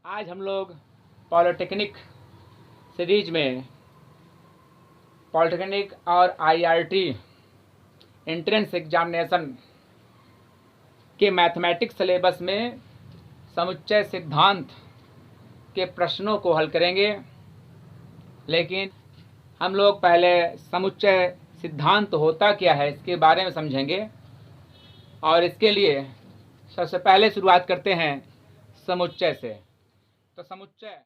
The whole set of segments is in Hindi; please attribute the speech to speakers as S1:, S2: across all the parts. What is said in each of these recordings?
S1: आज हम लोग पॉलिटेक्निक सीरीज में पॉलिटेक्निक और आईआरटी एंट्रेंस एग्जामिनेशन के मैथमेटिक्स सिलेबस में समुच्चय सिद्धांत के प्रश्नों को हल करेंगे। लेकिन हम लोग पहले समुच्चय सिद्धांत होता क्या है इसके बारे में समझेंगे, और इसके लिए सबसे पहले शुरुआत करते हैं समुच्चय से। तो समुच्चय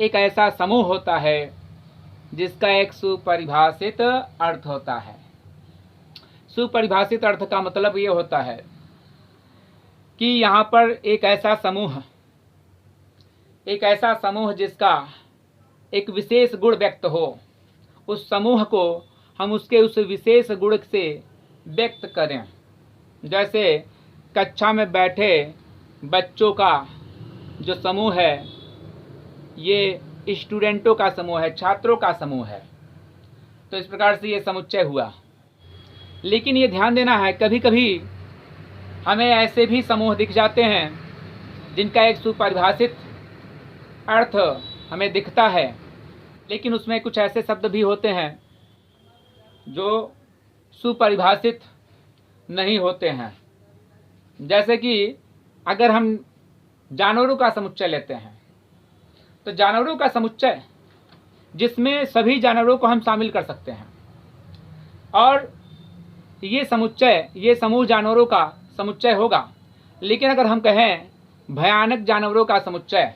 S1: एक ऐसा समूह होता है जिसका एक सुपरिभाषित अर्थ होता है। सुपरिभाषित अर्थ का मतलब ये होता है कि यहाँ पर एक ऐसा समूह जिसका एक विशेष गुण व्यक्त हो, उस समूह को हम उसके उस विशेष गुण से व्यक्त करें। जैसे कक्षा में बैठे बच्चों का जो समूह है ये स्टूडेंटों का समूह है, छात्रों का समूह है। तो इस प्रकार से ये समुच्चय हुआ। लेकिन ये ध्यान देना है, कभी कभी हमें ऐसे भी समूह दिख जाते हैं जिनका एक सुपरिभाषित अर्थ हमें दिखता है, लेकिन उसमें कुछ ऐसे शब्द भी होते हैं जो सुपरिभाषित नहीं होते हैं। जैसे कि अगर हम जानवरों का समुच्चय लेते हैं, तो जानवरों का समुच्चय जिसमें सभी जानवरों को हम शामिल कर सकते हैं, और ये समूह जानवरों का समुच्चय होगा। लेकिन अगर हम कहें भयानक जानवरों का समुच्चय,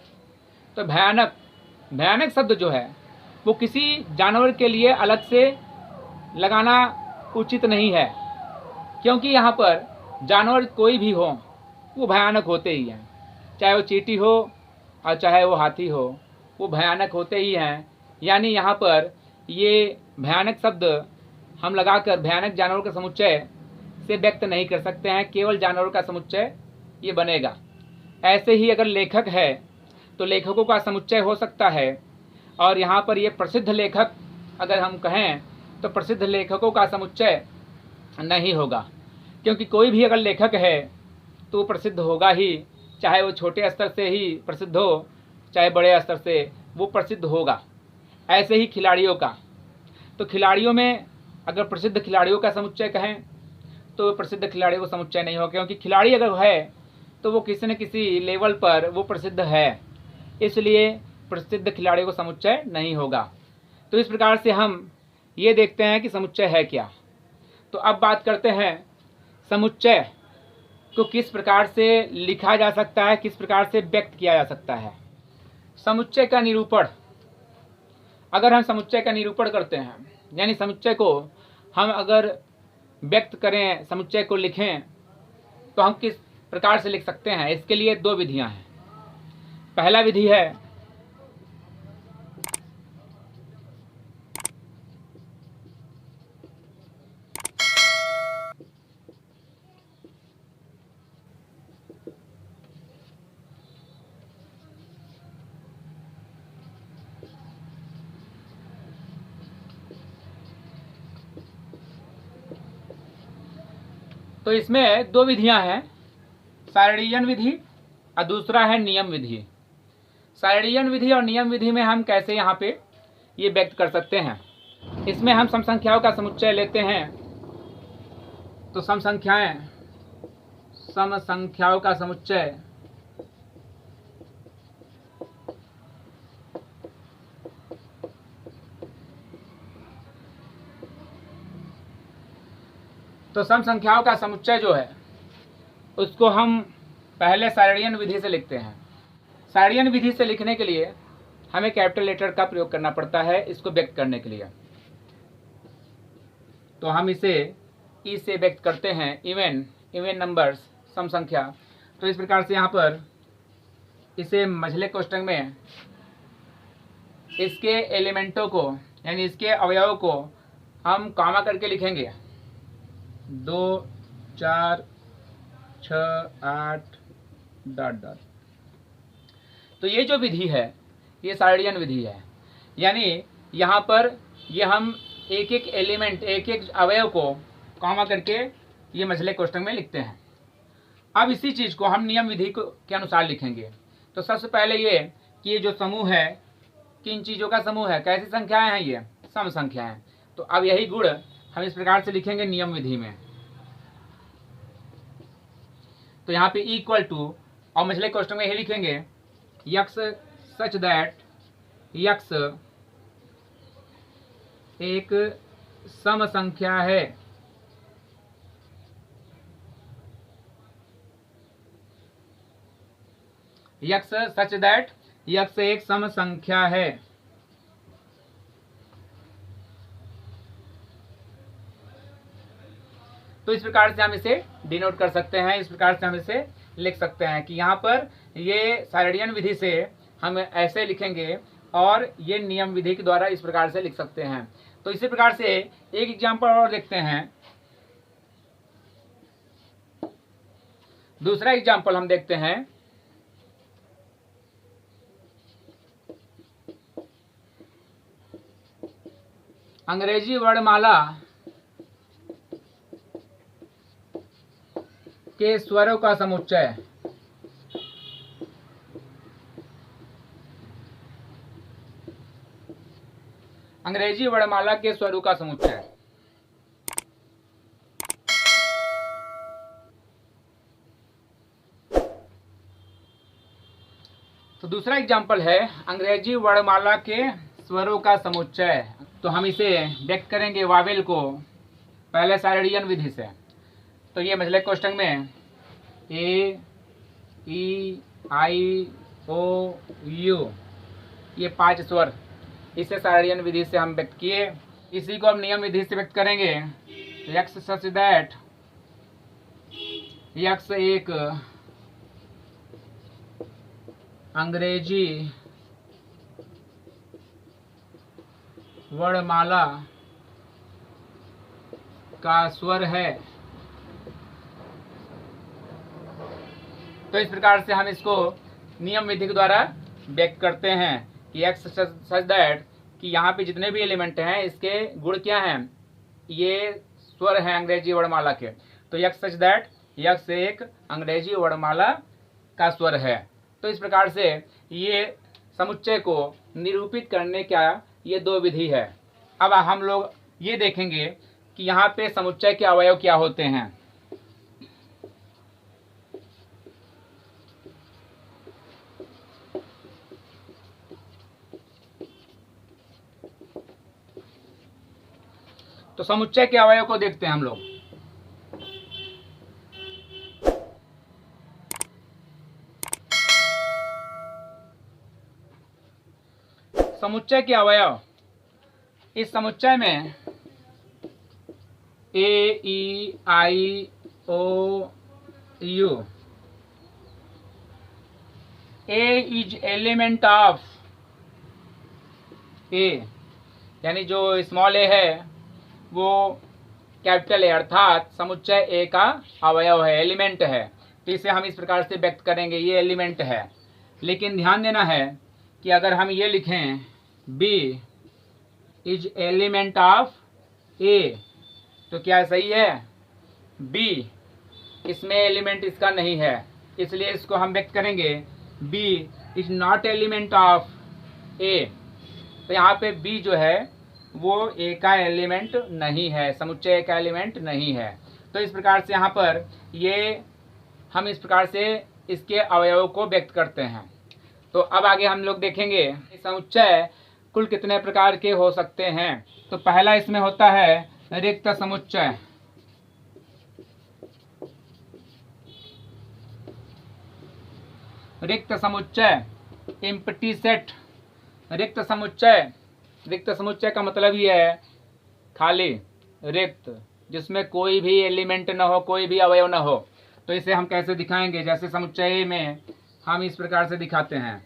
S1: तो भयानक शब्द जो है वो किसी जानवर के लिए अलग से लगाना उचित नहीं है, क्योंकि यहाँ पर जानवर कोई भी हो वो भयानक होते ही हैं। चाहे वो चींटी हो और चाहे वो हाथी हो, वो भयानक होते ही हैं। यानी यहाँ पर ये भयानक शब्द हम लगाकर भयानक जानवरों का समुच्चय से व्यक्त नहीं कर सकते हैं, केवल जानवरों का समुच्चय ये बनेगा। ऐसे ही अगर लेखक है तो लेखकों का समुच्चय हो सकता है, और यहाँ पर ये प्रसिद्ध लेखक अगर हम कहें तो प्रसिद्ध लेखकों का समुच्चय नहीं होगा, क्योंकि कोई भी अगर लेखक है तो प्रसिद्ध होगा ही, चाहे वो छोटे स्तर से ही प्रसिद्ध हो चाहे बड़े स्तर से वो प्रसिद्ध होगा। ऐसे ही खिलाड़ियों का, तो खिलाड़ियों में अगर प्रसिद्ध खिलाड़ियों का समुच्चय कहें तो प्रसिद्ध खिलाड़ियों का समुच्चय नहीं होगा, क्योंकि खिलाड़ी अगर है तो वो किसी न किसी लेवल पर वो प्रसिद्ध है, इसलिए प्रसिद्ध खिलाड़ियों का समुच्चय नहीं होगा। तो इस प्रकार से हम ये देखते हैं कि समुच्चय है क्या। तो अब बात करते हैं समुच्चय को किस प्रकार से लिखा जा सकता है, किस प्रकार से व्यक्त किया जा सकता है। समुच्चय का निरूपण, अगर हम समुच्चय का निरूपण करते हैं, यानी समुच्चय को हम अगर व्यक्त करें, समुच्चय को लिखें, तो हम किस प्रकार से लिख सकते हैं, इसके लिए दो विधियां हैं। पहला विधि है तो इसमें दो विधियां हैं, सारणीयन विधि और दूसरा है नियम विधि। सारणीयन विधि और नियम विधि में हम कैसे यहाँ पे ये व्यक्त कर सकते हैं। इसमें हम सम संख्याओं का समुच्चय लेते हैं, तो सम संख्याओं का समुच्चय जो है उसको हम पहले सारणीयन विधि से लिखते हैं। सारणीयन विधि से लिखने के लिए हमें कैपिटल लेटर का प्रयोग करना पड़ता है इसको व्यक्त करने के लिए। तो हम इसे ई से व्यक्त करते हैं, इवन नंबर्स, सम संख्या। तो इस प्रकार से यहाँ पर इसे मझले कोष्ठक में इसके एलिमेंटों को, यानी इसके अवयवों को हम कॉमा करके लिखेंगे, 2 4 6 8 ... तो ये जो विधि है ये सारणीयन विधि है। यानी यहाँ पर ये हम एक एक एलिमेंट, एक एक अवयव को कॉमा करके ये मझले कोष्ठक में लिखते हैं। अब इसी चीज को हम नियम विधि के अनुसार लिखेंगे। तो सबसे पहले ये कि ये जो समूह है किन चीजों का समूह है, कैसी संख्याएं हैं, ये सम संख्याएं। तो अब यही गुण हम इस प्रकार से लिखेंगे नियम विधि में। तो यहाँ पे इक्वल टू और मझले कोष्ठक में यही लिखेंगे यक्स सच दैट यक्स एक सम संख्या है। यक्स सच दैट यक्स एक सम संख्या है। तो इस प्रकार से हम इसे डिनोट कर सकते हैं, इस प्रकार से हम इसे लिख सकते हैं कि यहाँ पर ये साइरडियन विधि से हम ऐसे लिखेंगे और ये नियम विधि के द्वारा इस प्रकार से लिख सकते हैं। तो इसी प्रकार से एक एग्जांपल और देखते हैं। दूसरा एग्जांपल हम देखते हैं। अंग्रेजी वर्णमाला के स्वरों का समुच्चय। अंग्रेजी वर्णमाला के स्वरों का समुच्चय। तो दूसरा एग्जांपल है अंग्रेजी वर्णमाला के स्वरों का समुच्चय। तो हम इसे व्यक्त करेंगे वावेल को पहले साइरडियन विधि से। तो ये मझले कोष्ठक में A E I O you ये 5 स्वर, इसे साइरडियन विधि से हम व्यक्त किए। इसी को हम नियम विधि से व्यक्त करेंगे। यक्स सच दैट यक्स एक अंग्रेजी वर्णमाला का स्वर है। तो इस प्रकार से हम इसको नियम विधि के द्वारा व्यक्त करते हैं कि एक्स सच दैट कि यहाँ पे जितने भी एलिमेंट हैं इसके गुण क्या हैं, ये स्वर हैं अंग्रेजी वर्णमाला के। तो यक्स सच दैट यक्स एक अंग्रेजी वर्णमाला का स्वर है। तो इस प्रकार से ये समुच्चय को निरूपित करने का ये 2 विधि है। अब हम लोग ये देखेंगे कि यहाँ पे समुच्चय के अवयव क्या होते हैं। तो समुच्चय के अवयव को देखते हैं हम लोग। समुच्चय के अवयव, इस समुच्चय में A E I O U, A is element of A, यानी जो स्मॉल ए है वो कैपिटल ए, अर्थात समुच्चय ए का अवयव है, एलिमेंट है। तो इसे हम इस प्रकार से व्यक्त करेंगे, ये एलिमेंट है। लेकिन ध्यान देना है कि अगर हम ये लिखें B is element of A, तो क्या सही है? बी इसमें एलिमेंट इसका नहीं है, इसलिए इसको हम व्यक्त करेंगे B is not element of A. तो यहाँ पे बी जो है वो ए का एलिमेंट नहीं है, समुच्चय का एलिमेंट नहीं है। तो इस प्रकार से यहाँ पर ये हम इस प्रकार से इसके अवयवों को व्यक्त करते हैं। तो अब आगे हम लोग देखेंगे समुच्चय कुल कितने प्रकार के हो सकते हैं। तो पहला इसमें होता है रिक्त समुच्चय। रिक्त समुच्चय, एम्प्टी सेट। रिक्त समुच्चय, रिक्त समुच्चय का मतलब ये है खाली, रिक्त, जिसमें कोई भी एलिमेंट न हो, कोई भी अवयव न हो। तो इसे हम कैसे दिखाएंगे? जैसे समुच्चय में हम इस प्रकार से दिखाते हैं।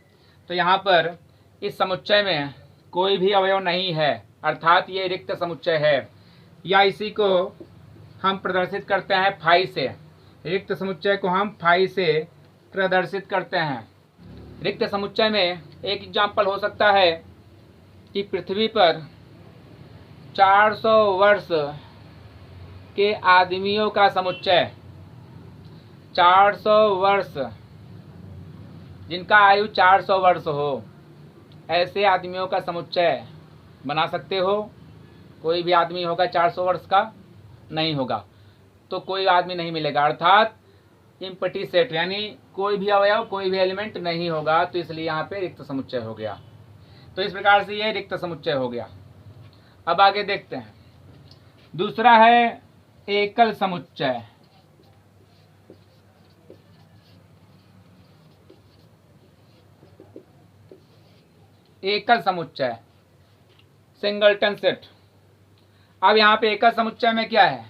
S1: तो यहाँ पर इस समुच्चय में कोई भी अवयव नहीं है, अर्थात ये रिक्त समुच्चय है। या इसी को हम प्रदर्शित करते हैं फाई से। रिक्त समुच्चय को हम फाई से प्रदर्शित करते हैं। रिक्त समुच्चय में एक एग्जाम्पल हो सकता है कि पृथ्वी पर 400 वर्ष के आदमियों का समुच्चय, 400 वर्ष, जिनका आयु 400 वर्ष हो, ऐसे आदमियों का समुच्चय बना सकते हो? कोई भी आदमी होगा 400 वर्ष का? नहीं होगा, तो कोई आदमी नहीं मिलेगा, अर्थात इम्पटी सेट, यानी कोई भी अवयव, कोई भी एलिमेंट नहीं होगा, तो इसलिए यहाँ पे रिक्त समुच्चय हो गया। तो इस प्रकार से ये रिक्त समुच्चय हो गया। अब आगे देखते हैं, दूसरा है एकल समुच्चय। एकल समुच्चय, सिंगलटन सेट। अब यहाँ पे एकल समुच्चय में क्या है?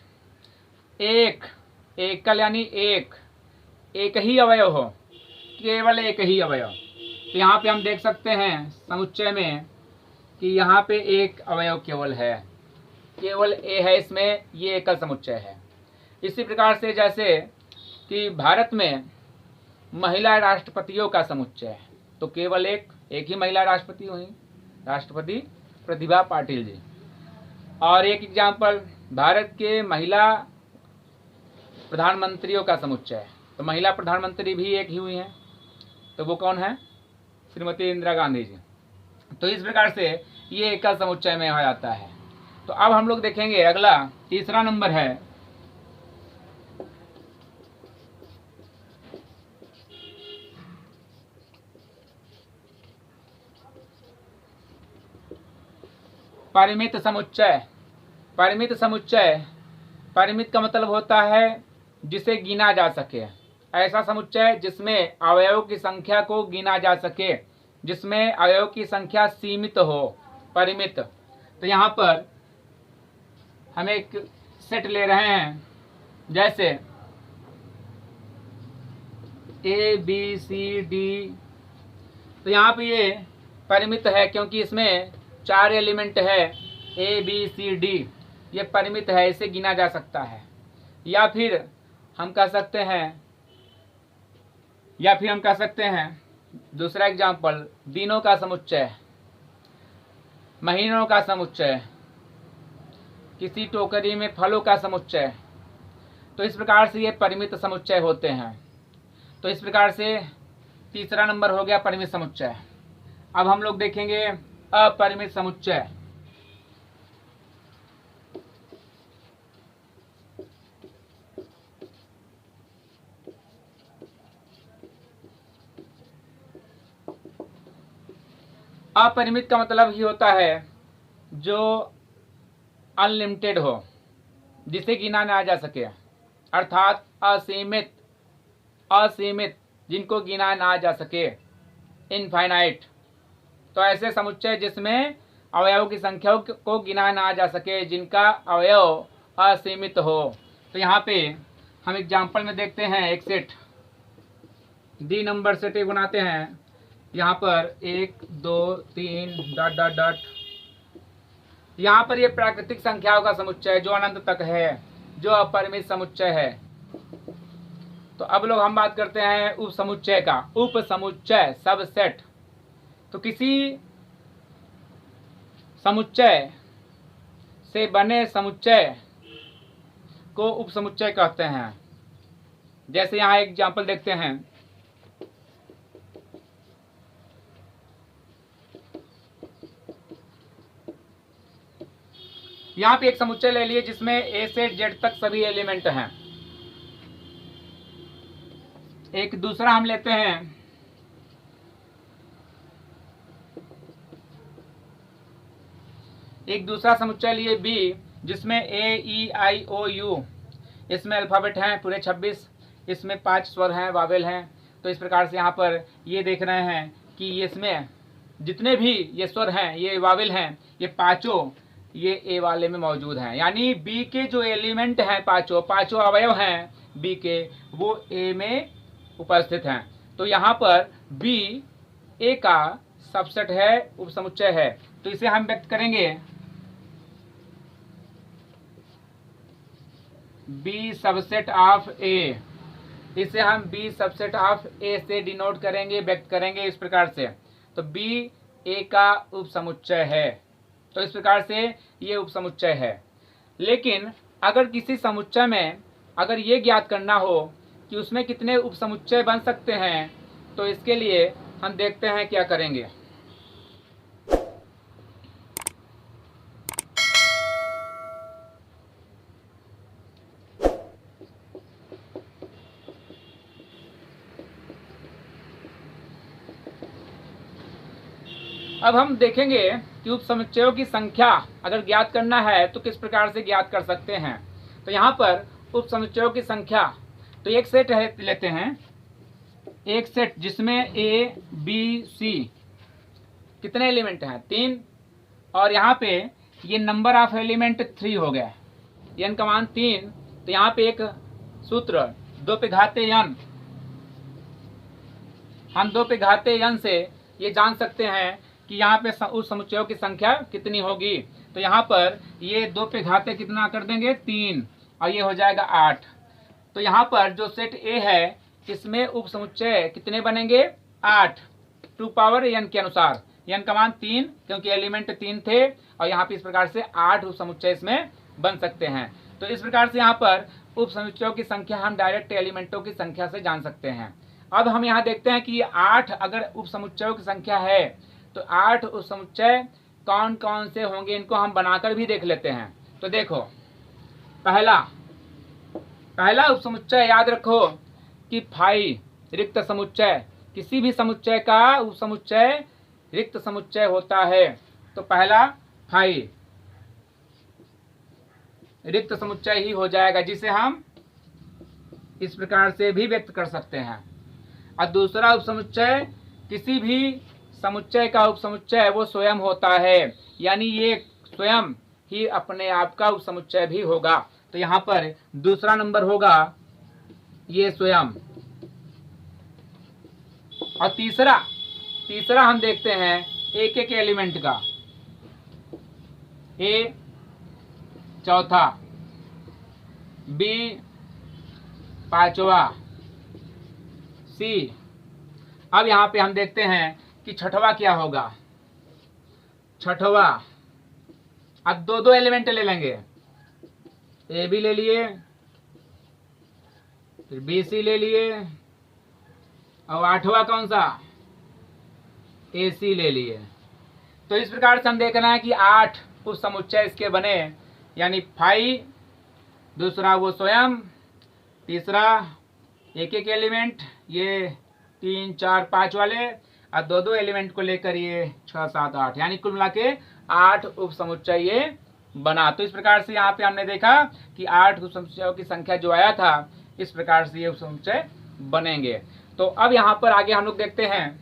S1: एक, एकल यानी एक ही अवयव हो, केवल एक ही अवयव। तो यहाँ पे हम देख सकते हैं समुच्चय में कि यहाँ पे एक अवयव केवल है, केवल ए है इसमें, ये एकल समुच्चय है। इसी प्रकार से जैसे कि भारत में महिला राष्ट्रपतियों का समुच्चय है, तो केवल एक ही महिला राष्ट्रपति हुई, राष्ट्रपति प्रतिभा पाटिल जी। और एक एग्जाम्पल, भारत के महिला प्रधानमंत्रियों का समुच्चय है, तो महिला प्रधानमंत्री भी एक ही हुई हैं, तो वो कौन है? श्रीमती इंदिरा गांधी जी। तो इस प्रकार से ये एकल समुच्चय में हो जाता है। तो अब हम लोग देखेंगे अगला, तीसरा नंबर है परिमित समुच्चय। परिमित समुच्चय, परिमित का मतलब होता है जिसे गिना जा सके, ऐसा समुच्चय जिसमें अवयवों की संख्या को गिना जा सके, जिसमें अवयव की संख्या सीमित हो, परिमित। तो यहाँ पर हम एक सेट ले रहे हैं, जैसे ए बी सी डी, तो यहाँ पे ये परिमित है क्योंकि इसमें 4 एलिमेंट है, ए बी सी डी, ये परिमित है, इसे गिना जा सकता है। या फिर हम कह सकते हैं दूसरा एग्जाम्पल, दिनों का समुच्चय, महीनों का समुच्चय, किसी टोकरी में फलों का समुच्चय। तो इस प्रकार से ये परिमित समुच्चय होते हैं। तो इस प्रकार से तीसरा नंबर हो गया परिमित समुच्चय। अब हम लोग देखेंगे अपरिमित समुच्चय। अपरिमित का मतलब ही होता है जो अनलिमिटेड हो, जिसे गिना ना जा सके, अर्थात असीमित, असीमित, जिनको गिना ना जा सके, इनफाइनाइट। तो ऐसे समुच्चय जिसमें अवयवों की संख्या को गिना ना जा सके, जिनका अवयव असीमित हो। तो यहाँ पे हम एग्जाम्पल में देखते हैं एक सेट, डी नंबर सेट एक बनाते हैं। यहाँ पर 1 2 3 डॉट डॉट डॉट, यहाँ पर ये प्राकृतिक संख्याओं का समुच्चय जो अनंत तक है, जो अपरिमित समुच्चय है। तो अब लोग हम बात करते हैं उप समुच्चय का। उप समुच्चय, सबसेट। तो किसी समुच्चय से बने समुच्चय को उप समुच्चय कहते हैं। जैसे यहाँ एक एग्जाम्पल देखते हैं, यहाँ पे एक समुच्चय ले लिए जिसमें ए से जेड तक सभी एलिमेंट हैं। एक दूसरा हम लेते हैं, एक दूसरा समुच्चय लिए बी, जिसमें ए ई आई ओ यू, इसमें अल्फाबेट हैं पूरे 26, इसमें 5 स्वर हैं, वावेल हैं। तो इस प्रकार से यहाँ पर ये देख रहे हैं कि इसमें जितने भी ये स्वर हैं, ये वावेल हैं, ये पांचों ये ए वाले में मौजूद हैं। यानी बी के जो एलिमेंट हैं, पांचों अवयव हैं बी के, वो ए में उपस्थित हैं। तो यहाँ पर बी ए का सबसेट है, उपसमुच्चय है। तो इसे हम व्यक्त करेंगे बी सबसेट ऑफ ए, इसे हम बी सबसेट ऑफ ए से डिनोट करेंगे, व्यक्त करेंगे इस प्रकार से। तो बी ए का उपसमुच्चय है। तो इस प्रकार से ये उपसमुच्चय है। लेकिन अगर किसी समुच्चय में अगर ये ज्ञात करना हो कि उसमें कितने उपसमुच्चय बन सकते हैं, तो इसके लिए हम देखते हैं क्या करेंगे। अब हम देखेंगे कि उपसमुच्चयों की संख्या अगर ज्ञात करना है तो किस प्रकार से ज्ञात कर सकते हैं। तो यहाँ पर उपसमुच्चयों की संख्या, तो एक सेट है लेते हैं, एक सेट जिसमें ए बी सी कितने एलिमेंट हैं, 3, और यहाँ पे ये नंबर ऑफ एलिमेंट 3 हो गया, n का मान 3। तो यहाँ पे एक सूत्र 2 पे घाते n, हम 2 पे घाते n से ये जान सकते हैं कि यहाँ पे उस समुच्चयों की संख्या कितनी होगी। तो यहाँ पर ये 2 पे घाते कितना कर देंगे, 3, और ये हो जाएगा 8। तो यहाँ पर जो सेट ए है इसमें उपसमुच्चय कितने बनेंगे, 8, 2 पावर n के अनुसार, n का मान 3 क्योंकि एलिमेंट 3 थे, और यहाँ पे इस प्रकार से 8 उपसमुच्चय इसमें बन सकते हैं। तो इस प्रकार से यहाँ पर उपसमुच्चयों की संख्या हम डायरेक्ट एलिमेंटों की संख्या से जान सकते हैं। अब हम यहाँ देखते हैं कि 8 अगर उपसमुच्चयों की संख्या है तो 8 उपसमुच्चय कौन कौन से होंगे, इनको हम बनाकर भी देख लेते हैं। तो देखो, पहला उपसमुच्चय याद रखो कि फाई रिक्त समुच्चय, किसी भी समुच्चय का उपसमुच्चय रिक्त समुच्चय होता है। तो पहला फाई रिक्त समुच्चय ही हो जाएगा, जिसे हम इस प्रकार से भी व्यक्त कर सकते हैं। और दूसरा उपसमुच्चय, किसी भी समुच्चय का उपसमुच्चय वो स्वयं होता है, यानी ये स्वयं ही अपने आप का उपसमुच्चय भी होगा। तो यहाँ पर दूसरा नंबर होगा ये स्वयं। और तीसरा हम देखते हैं एक एक एलिमेंट का, ए चौथा, बी पांचवा, सी। अब यहाँ पे हम देखते हैं कि छठवा क्या होगा, छठवा। अब 2 एलिमेंट ले लेंगे, ए भी ले लिए, फिर बी सी ले लिए, और 8वां कौन सा, ए सी ले लिए। तो इस प्रकार से हम देखना है कि 8 उस समुच्चय इसके बने, यानी फाई, दूसरा वो स्वयं, तीसरा एक एक एलिमेंट, ये 3 4 5 वाले, और 2 एलिमेंट को लेकर ये 6 7 8, यानी कुल मिला के 8 उप समुच्चय ये बना। तो इस प्रकार से यहाँ पे हमने देखा कि 8 उप समुच्चयों की संख्या जो आया था, इस प्रकार से ये उप समुच्चय बनेंगे। तो अब यहाँ पर आगे हम लोग देखते हैं।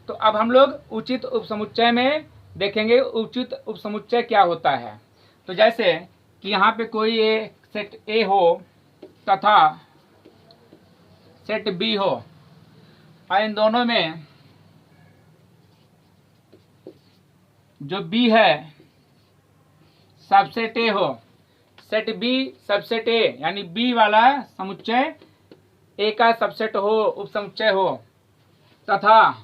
S1: तो अब हम लोग उचित उप समुच्चय में देखेंगे उचित उप समुच्चय क्या होता है। तो जैसे कि यहाँ पे कोई एक सेट ए हो तथा सेट बी हो, और इन दोनों में जो बी है सबसेट ए हो, सेट बी सबसेट ए, यानी बी वाला समुच्चय ए का सबसेट हो, उप समुच्चय हो, तथा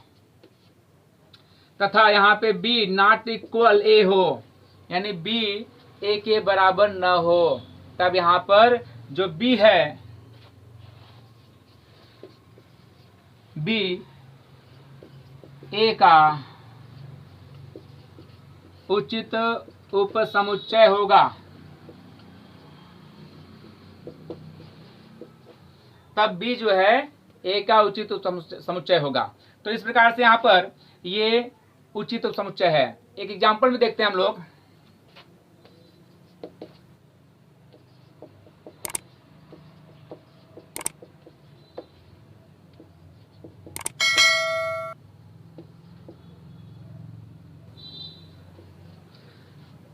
S1: यहाँ पे बी नॉट इक्वल ए हो, यानी बी ए के बराबर न हो, तब यहाँ पर जो बी है, बी ए का उचित उप समुच्चय होगा। तब बी जो है ए का उचित उप समुच्चय होगा। तो इस प्रकार से यहाँ पर ये उचित उप समुच्चय है। एक एग्जांपल में देखते हैं हम लोग।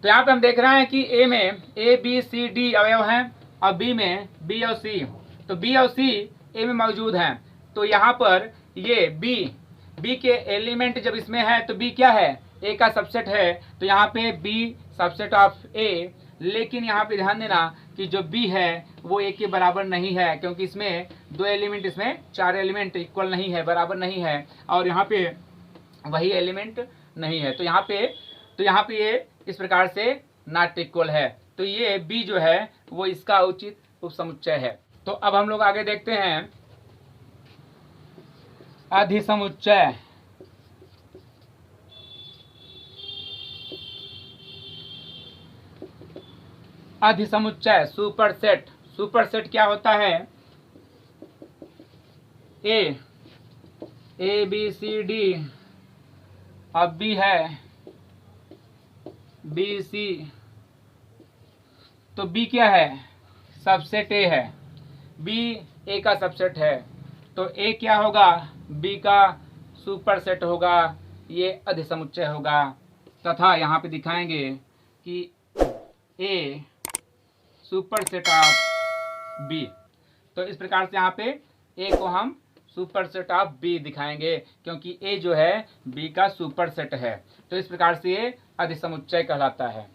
S1: तो यहाँ पे हम देख रहे हैं कि ए में ए बी सी डी अवयव हैं और बी में बी और सी। तो बी और सी ए में मौजूद हैं। तो यहाँ पर ये बी के एलिमेंट जब इसमें है तो बी क्या है, ए का सबसेट है। तो यहाँ पे बी सबसेट ऑफ ए, लेकिन यहाँ पे ध्यान देना कि जो बी है वो ए के बराबर नहीं है, क्योंकि इसमें 2 एलिमेंट, इसमें 4 एलिमेंट इक्वल नहीं है, बराबर नहीं है। और यहाँ पे वही एलिमेंट नहीं है। तो यहाँ पे ये इस प्रकार से नॉट इक्वल है। तो ये बी जो है वो इसका उचित उपसमुच्चय है। तो अब हम लोग आगे देखते हैं अधिसमुच्चय। अधिसमुच्चय सुपरसेट। सुपरसेट क्या होता है? ए बी सी डी, अब बी है बी सी, तो बी क्या है? सबसेट ए है। बी ए का सबसेट है, तो ए क्या होगा? बी का सुपरसेट होगा, ये अधिसमुच्चय होगा। तथा यहाँ पे दिखाएंगे कि ए सुपरसेट ऑफ बी। तो इस प्रकार से यहाँ पे ए को हम सुपरसेट ऑफ बी दिखाएंगे, क्योंकि ए जो है बी का सुपरसेट है। तो इस प्रकार से ये अधिसमुच्चय कहलाता है।